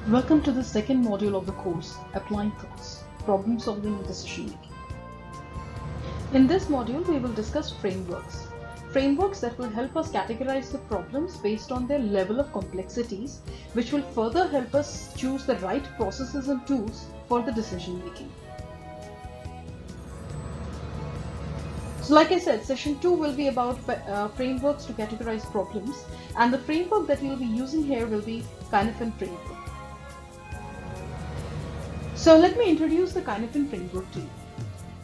Welcome to the second module of the course, Applying Thoughts, Problem Solving and Decision Making. In this module, we will discuss frameworks. Frameworks that will help us categorize the problems based on their level of complexities, which will further help us choose the right processes and tools for the decision making. So like I said, session 2 will be about frameworks to categorize problems, and the framework that we will be using here will be Cynefin framework. So let me introduce the Cynefin framework to you.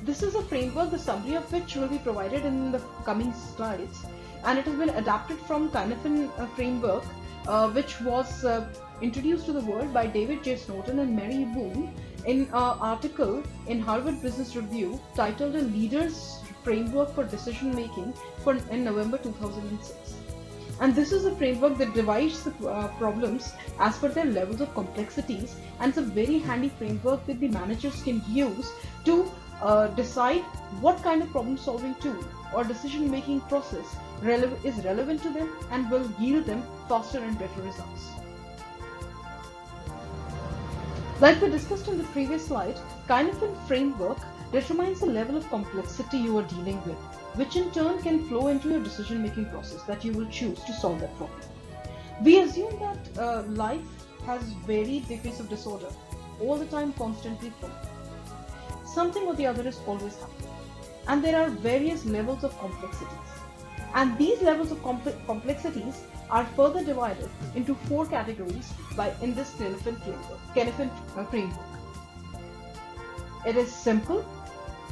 This is a framework, the summary of which will be provided in the coming slides, and it has been adapted from Cynefin framework, which was introduced to the world by David J. Snowden and Mary Boone in an article in Harvard Business Review titled A Leader's Framework for Decision Making in November 2006. And this is a framework that divides the problems as per their levels of complexities, and it's a very handy framework that the managers can use to decide what kind of problem solving tool or decision making process is relevant to them and will yield them faster and better results. Like we discussed in the previous slide, Cynefin framework determines the level of complexity you are dealing with, which in turn can flow into your decision making process that you will choose to solve that problem. We assume that life has varied degrees of disorder, all the time, constantly flowing. Something or the other is always happening, and there are various levels of complexities, and these levels of complexities are further divided into 4 categories in this Cynefin framework. It is simple,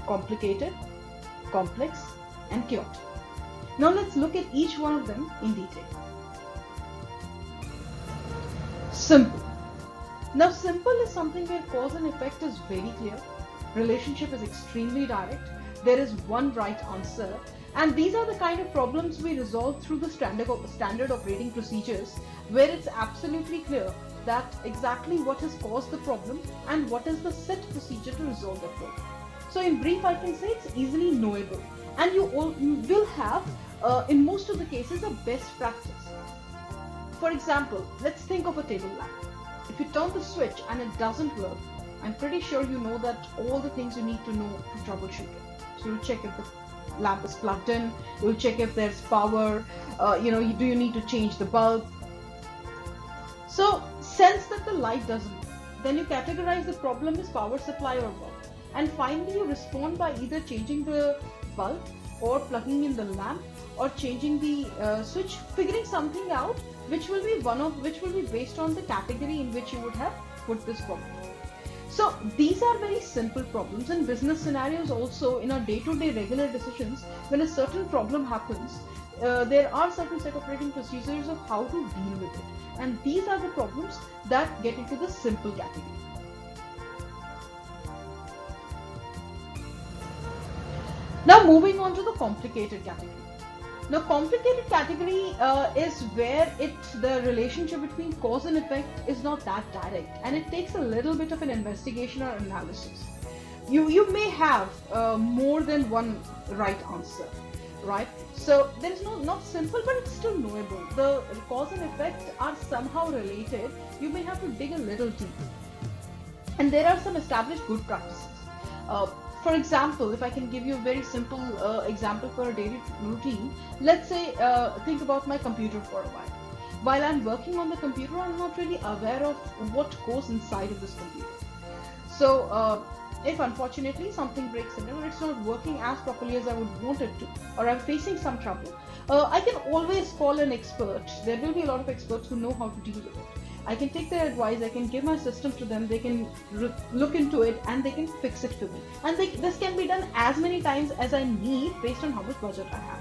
complicated, complex, and chaotic. Now let's look at each one of them in detail. Simple. Now simple is something where cause and effect is very clear, relationship is extremely direct, there is one right answer, and these are the kind of problems we resolve through the standard operating procedures, where it's absolutely clear that exactly what has caused the problem and what is the set procedure to resolve that problem. So in brief, I can say it's easily knowable, and you will have, in most of the cases, a best practice. For example, let's think of a table lamp. If you turn the switch and it doesn't work, I'm pretty sure you know that all the things you need to know to troubleshoot it. So you'll check if the lamp is plugged in, you'll check if there's power, do you need to change the bulb. So sense that the light doesn't work, then you categorize the problem as power supply or bulb. And finally you respond by either changing the bulb or plugging in the lamp or changing the switch, figuring something out which will be based on the category in which you would have put this problem. So these are very simple problems. In business scenarios also, in our day-to-day regular decisions, when a certain problem happens, there are certain set operating procedures of how to deal with it, and these are the problems that get into the simple category. Now moving on to the complicated category. Now complicated category is where the relationship between cause and effect is not that direct, and it takes a little bit of an investigation or analysis. You may have more than one right answer, right? So there is not simple, but it's still knowable. The cause and effect are somehow related. You may have to dig a little deeper, and there are some established good practices. For example, if I can give you a very simple example for a daily routine, let's say think about my computer for a while. While I'm working on the computer, I'm not really aware of what goes inside of this computer. So if unfortunately something breaks in or it's not working as properly as I would want it to, or I'm facing some trouble, I can always call an expert. There will be a lot of experts who know how to deal with it. I can take their advice, I can give my system to them, they can look into it and they can fix it for me. And this can be done as many times as I need based on how much budget I have.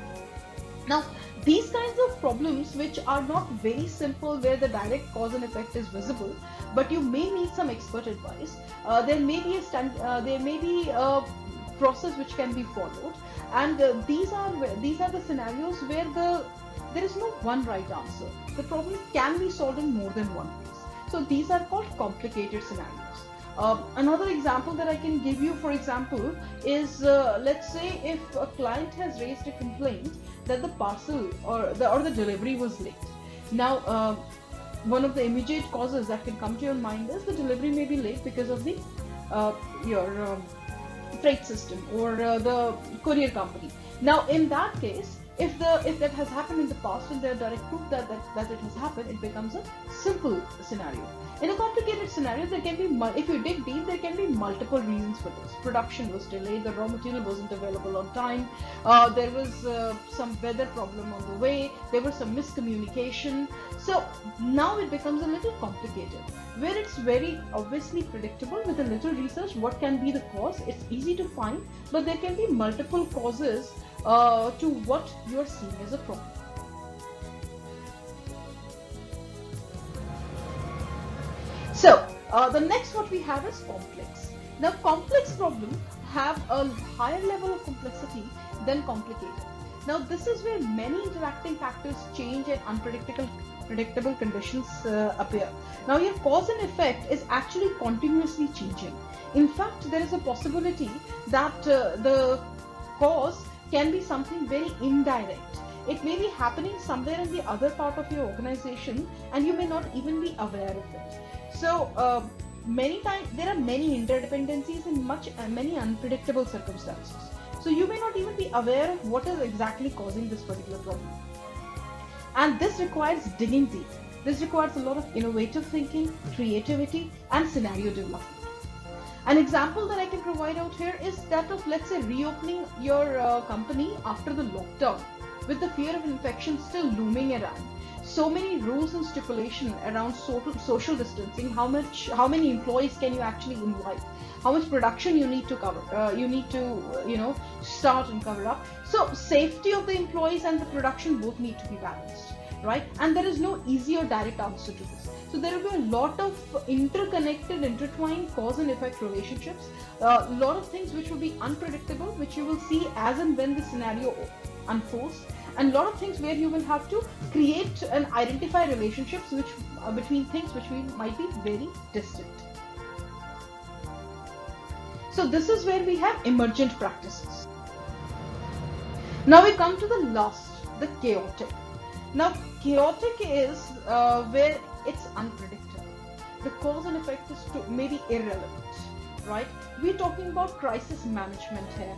Now, these kinds of problems which are not very simple, where the direct cause and effect is visible, but you may need some expert advice. There may be a process which can be followed, and these are the scenarios where there is no one right answer. The problem can be solved in more than one ways. So these are called complicated scenarios. Another example that I can give you, for example, is let's say if a client has raised a complaint that the parcel or the delivery was late. Now one of the immediate causes that can come to your mind is the delivery may be late because of the your freight system or the courier company. Now, in that case, if that has happened in the past and there are direct proof that it has happened, it becomes a simple scenario. In a complicated scenario, there can be if you dig deep, there can be multiple reasons for this. Production was delayed, the raw material wasn't available on time, there was some weather problem on the way, there was some miscommunication. So now it becomes a little complicated, where it's very obviously predictable with a little research what can be the cause. It's easy to find, but there can be multiple causes to what you're seeing as a problem. So the next what we have is complex. Now complex problems have a higher level of complexity than complicated. Now this is where many interacting factors change and predictable conditions appear. Now your cause and effect is actually continuously changing. In fact, there is a possibility that the cause can be something very indirect. It may be happening somewhere in the other part of your organization and you may not even be aware of it. So many times there are many interdependencies in many unpredictable circumstances. So you may not even be aware of what is exactly causing this particular problem. And this requires digging deep. This requires a lot of innovative thinking, creativity, and scenario development. An example that I can provide out here is that of, let's say, reopening your company after the lockdown with the fear of infection still looming around. So many rules and stipulation around social distancing, how many employees can you actually invite, how much production you need to cover, start and cover up. So safety of the employees and the production both need to be balanced, right? And there is no easy or direct answer to this. So there will be a lot of intertwined cause and effect relationships, a lot of things which will be unpredictable, which you will see as and when the scenario unfolds, and a lot of things where you will have to create and identify relationships between things which might be very distant. So this is where we have emergent practices. Now we come to the last, the chaotic. Now chaotic is where it's unpredictable. The cause and effect is maybe irrelevant, right? We're talking about crisis management here.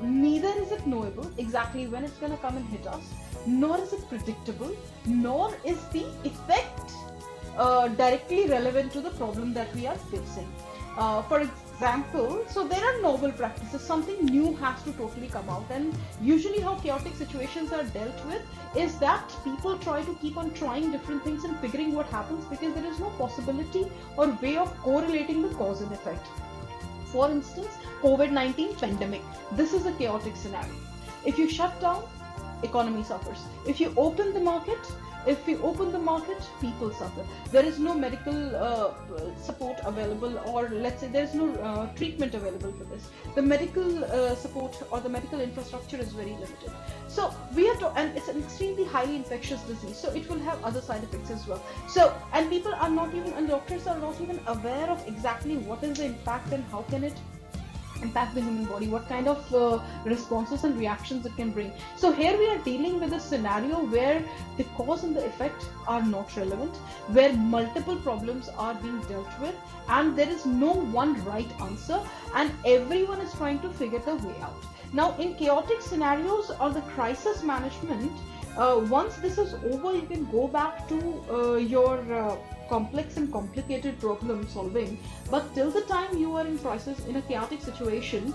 Neither is it knowable exactly when it's going to come and hit us, nor is it predictable, nor is the effect directly relevant to the problem that we are facing. For example, so there are novel practices, something new has to totally come out, and usually how chaotic situations are dealt with is that people try to keep on trying different things and figuring what happens, because there is no possibility or way of correlating the cause and effect. For instance, COVID-19 pandemic. This is a chaotic scenario. If you shut down, economy suffers. If you open the market, people suffer. There is no medical support available, or let's say there is no treatment available for this. The medical support or the medical infrastructure is very limited. So we have to, and it's an extremely highly infectious disease, so it will have other side effects as well. So, and people are not even, and doctors are not even aware of exactly what is the impact and how can it impact the human body, what kind of responses and reactions it can bring. So here we are dealing with a scenario where the cause and the effect are not relevant, where multiple problems are being dealt with, and there is no one right answer, and everyone is trying to figure the way out. Now in chaotic scenarios or the crisis management, once this is over, you can go back to your complex and complicated problem solving, but till the time you are in crisis, in a chaotic situation,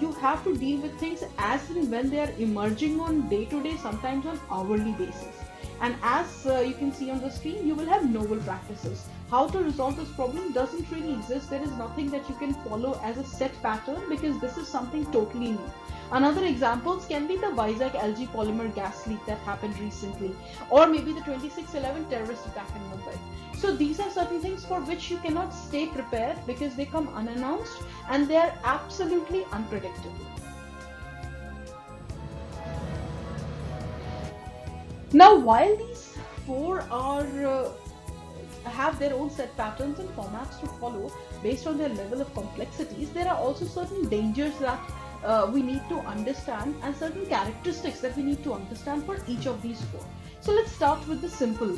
you have to deal with things as and when they are emerging on day-to-day, sometimes on hourly basis. And as you can see on the screen, you will have novel practices. How to resolve this problem doesn't really exist. There is nothing that you can follow as a set pattern, because this is something totally new. Another examples can be the Vizag LG polymer gas leak that happened recently, or maybe the 26/11 terrorist attack in Mumbai. So these are certain things for which you cannot stay prepared, because they come unannounced and they are absolutely unpredictable. Now, while these four are have their own set patterns and formats to follow based on their level of complexities, there are also certain dangers that we need to understand, and certain characteristics that we need to understand for each of these four. So let's start with the simple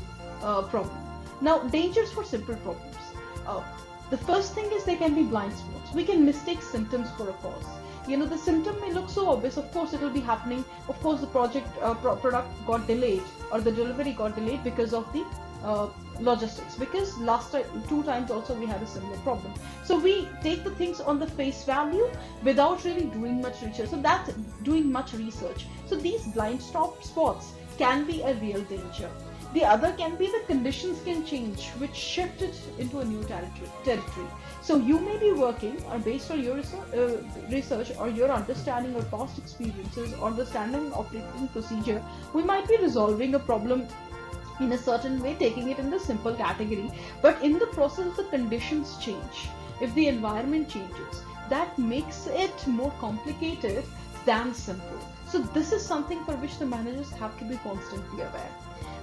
problem. Now, dangers for simple problems. Uh, the first thing is there can be blind spots. We can mistake symptoms for a cause. The symptom may look so obvious. Of course, it will be happening. Of course, the product got delayed or the delivery got delayed because of the logistics. Because last time, 2 times also we had a similar problem. So we take the things on the face value without really doing much research. So that's doing much research. So these blind spots can be a real danger. The other can be the conditions can change, which shift it into a new territory. So you may be working based on your research or your understanding or past experiences or the standard operating procedure. We might be resolving a problem in a certain way, taking it in the simple category, but in the process the conditions change. If the environment changes, that makes it more complicated than simple. So this is something for which the managers have to be constantly aware.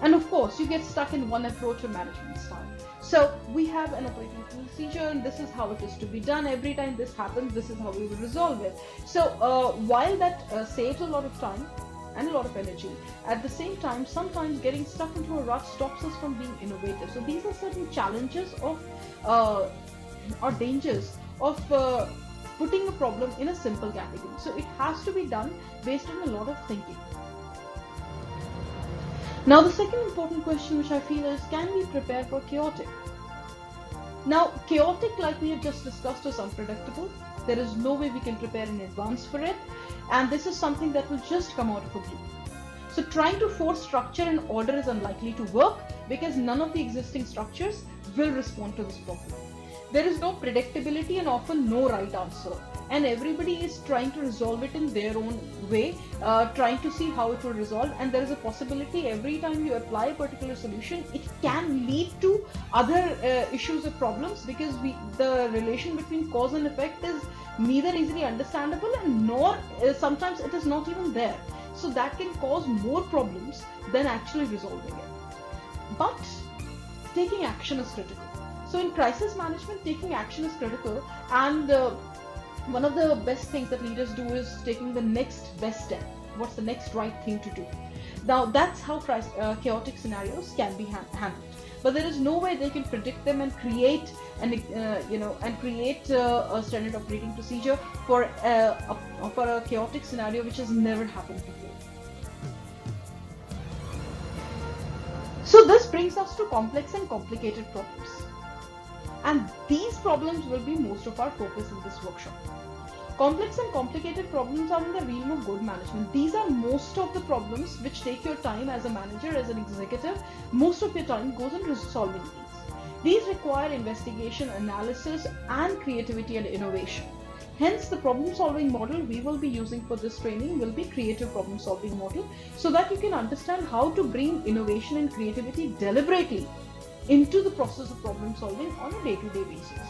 And of course, you get stuck in one approach or management style. So we have an operating procedure and this is how it is to be done. Every time this happens, this is how we will resolve it. So while that saves a lot of time and a lot of energy, at the same time, sometimes getting stuck into a rut stops us from being innovative. So these are certain challenges of or dangers of putting a problem in a simple category. So it has to be done based on a lot of thinking. Now the second important question which I feel is, can we prepare for chaotic? Now chaotic, like we have just discussed, is unpredictable. There is no way we can prepare in advance for it, and this is something that will just come out of a blue. So trying to force structure and order is unlikely to work because none of the existing structures will respond to this problem. There is no predictability and often no right answer, and everybody is trying to resolve it in their own way, trying to see how it will resolve, and there is a possibility every time you apply a particular solution it can lead to other issues or problems, because the relation between cause and effect is neither easily understandable and nor sometimes it is not even there. So that can cause more problems than actually resolving it. But taking action is critical. So in crisis management, taking action is critical, and one of the best things that leaders do is taking the next best step. What's the next right thing to do? Now that's how chaotic scenarios can be handled. But there is no way they can predict them and create a standard operating procedure for a chaotic scenario which has never happened before. So this brings us to complex and complicated problems. And these problems will be most of our focus in this workshop. Complex and complicated problems are in the realm of good management. These are most of the problems which take your time as a manager, as an executive. Most of your time goes into solving these. These require investigation, analysis, and creativity and innovation. Hence, the problem-solving model we will be using for this training will be creative problem-solving model, so that you can understand how to bring innovation and creativity deliberately into the process of problem solving on a day-to-day basis.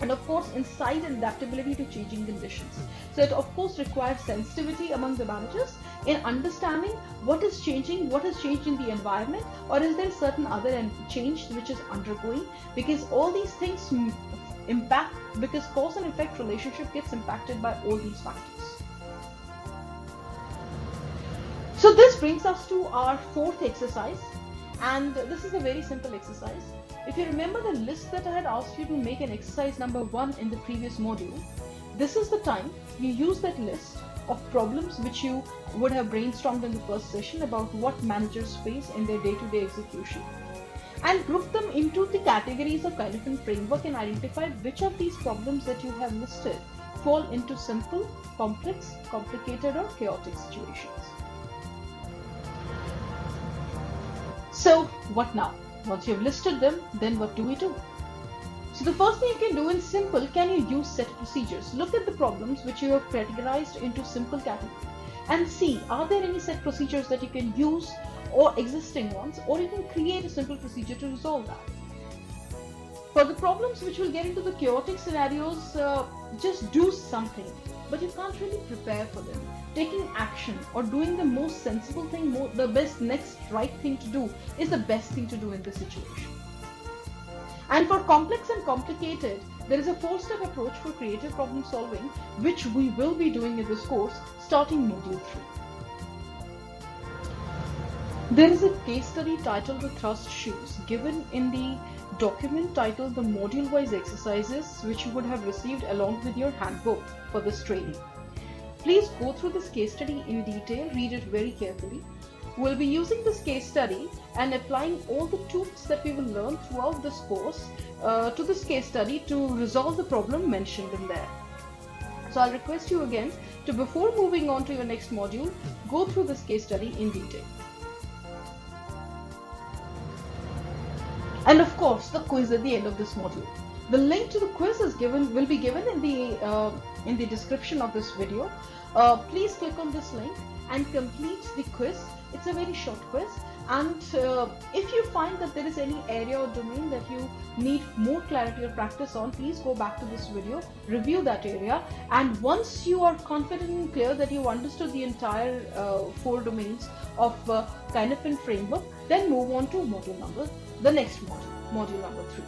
And of course, insight and adaptability to changing conditions. So it of course requires sensitivity among the managers in understanding what is changing, what has changed in the environment, or is there certain other change which is undergoing, because all these things impact, because cause and effect relationship gets impacted by all these factors. So this brings us to our fourth exercise. And this is a very simple exercise. If you remember the list that I had asked you to make an exercise number 1 in the previous module, this is the time you use that list of problems which you would have brainstormed in the first session about what managers face in their day-to-day execution, and group them into the categories of Kaizen framework and identify which of these problems that you have listed fall into simple, complex, complicated, or chaotic situations. So what now? Once you've listed them, then what do we do? So the first thing you can do in simple, can you use set procedures? Look at the problems which you have categorized into simple categories and see, are there any set procedures that you can use, or existing ones, or you can create a simple procedure to resolve that. For the problems which will get into the chaotic scenarios, just do something, but you can't really prepare for them. Taking action or doing the most sensible thing, the best next right thing to do is the best thing to do in this situation. And for complex and complicated, there is a 4-step approach for creative problem solving, which we will be doing in this course starting module 3. There is a case study titled The Thrust Shoes given in the document titled The Module Wise Exercises, which you would have received along with your handbook for this training. Please go through this case study in detail, read it very carefully. We'll be using this case study and applying all the tools that we will learn throughout this course to this case study to resolve the problem mentioned in there. So I'll request you again to, before moving on to your next module, go through this case study in detail. And of course, the quiz at the end of this module. The link to the quiz will be given in the description of this video. Please click on this link and complete the quiz. It's a very short quiz, and if you find that there is any area or domain that you need more clarity or practice on, please go back to this video, review that area, and once you are confident and clear that you've understood the entire 4 domains of Kinefin framework, then move on to the next module, module number 3.